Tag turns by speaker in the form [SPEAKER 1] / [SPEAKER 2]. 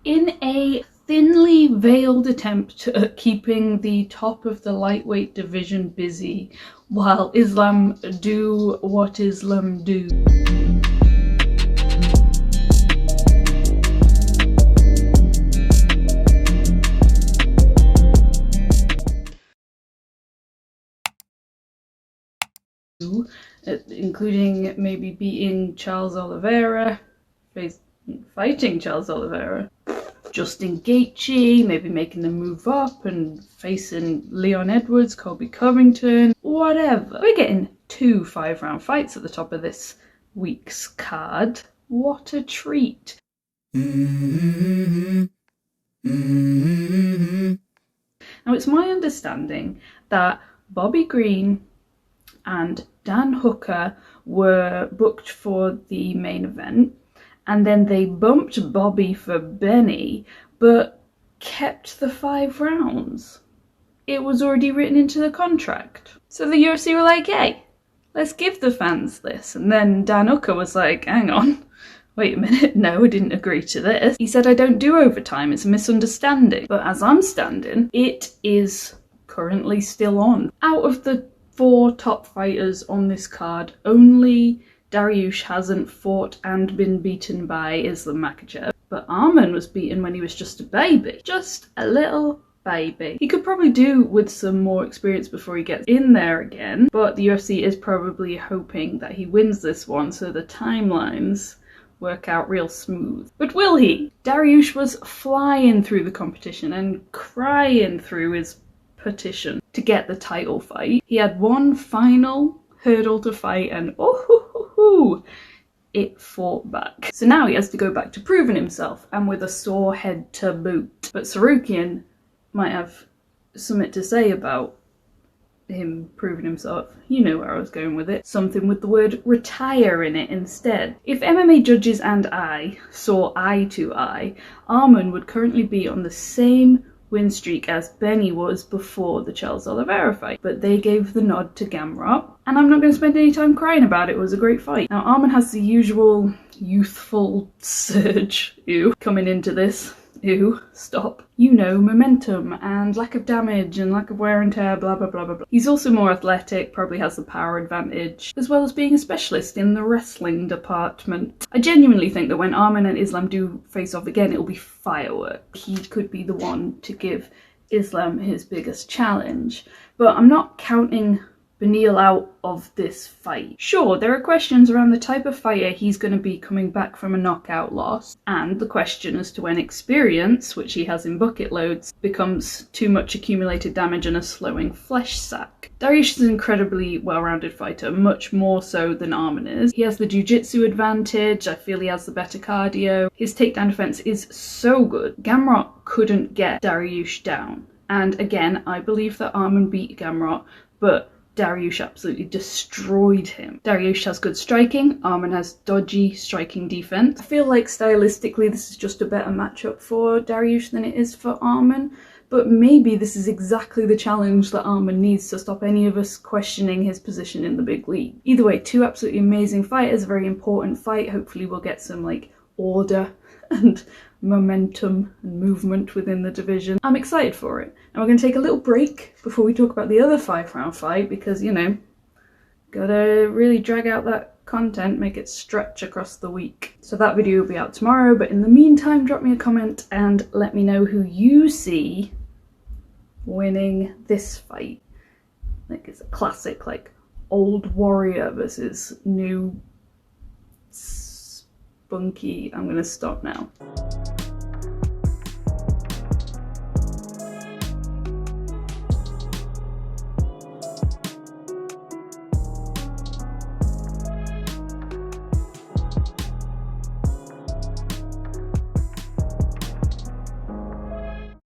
[SPEAKER 1] In a thinly veiled attempt at keeping the top of the lightweight division busy while Islam do what Islam do. Including maybe beating Charles Oliveira, fighting Charles Oliveira, Justin Gaethje, maybe making the move up and facing Leon Edwards, Colby Covington, whatever. We're getting 2 5-round fights at the top of this week's card. What a treat. Now, it's my understanding that Bobby Green and Dan Hooker were booked for the main event, and then they bumped Bobby for Benny, but kept the 5 rounds. It was already written into the contract. So the UFC were like, hey, let's give the fans this. And then Dan Hooker was like, hang on, wait a minute, no, I didn't agree to this. He said, I don't do overtime, it's a misunderstanding. But as I'm standing, it is currently still on. Out of the 4 top fighters on this card, only Dariush hasn't fought and been beaten by Islam Makhachev. But Arman was beaten when he was just a baby. Just a little baby. He could probably do with some more experience before he gets in there again, but the UFC is probably hoping that he wins this one so the timelines work out real smooth. But will he? Dariush was flying through the competition and crying through his petition to get the title fight. He had one final hurdle to fight and it fought back. So now he has to go back to proving himself, and with a sore head to boot. But Tsarukyan might have something to say about him proving himself. You know where I was going with it. Something with the word retire in it instead. If MMA judges and I saw eye to eye, Arman would currently be on the same win streak as Benny was before the Charles Oliveira fight, but they gave the nod to Gamrot, and I'm not going to spend any time crying about it. It was a great fight. Now Arman has the usual youthful surge, coming into this. Stop. You know, momentum and lack of damage and lack of wear and tear, blah blah blah blah blah. He's also more athletic, probably has the power advantage, as well as being a specialist in the wrestling department. I genuinely think that when Arman and Islam do face off again, it'll be fireworks. He could be the one to give Islam his biggest challenge, but I'm not counting Beneil out of this fight. Sure, there are questions around the type of fighter he's going to be coming back from a knockout loss, and the question as to when experience, which he has in bucket loads, becomes too much accumulated damage and a slowing flesh sack. Dariush is an incredibly well-rounded fighter, much more so than Arman is. He has the jiu-jitsu advantage, I feel he has the better cardio, his takedown defense is so good. Gamrot couldn't get Dariush down, and again, I believe that Arman beat Gamrot, but Dariush absolutely destroyed him. Dariush has good striking, Arman has dodgy striking defense. I feel like stylistically this is just a better matchup for Dariush than it is for Arman, but maybe this is exactly the challenge that Arman needs to stop any of us questioning his position in the big league. Either way, 2 absolutely amazing fighters, a very important fight. Hopefully we'll get some order and momentum and movement within the division. I'm excited for it. And we're going to take a little break before we talk about the other 5-round fight because, gotta really drag out that content, make it stretch across the week. So that video will be out tomorrow, but in the meantime, drop me a comment and let me know who you see winning this fight. It's a classic, old warrior versus new spunky. I'm gonna stop now.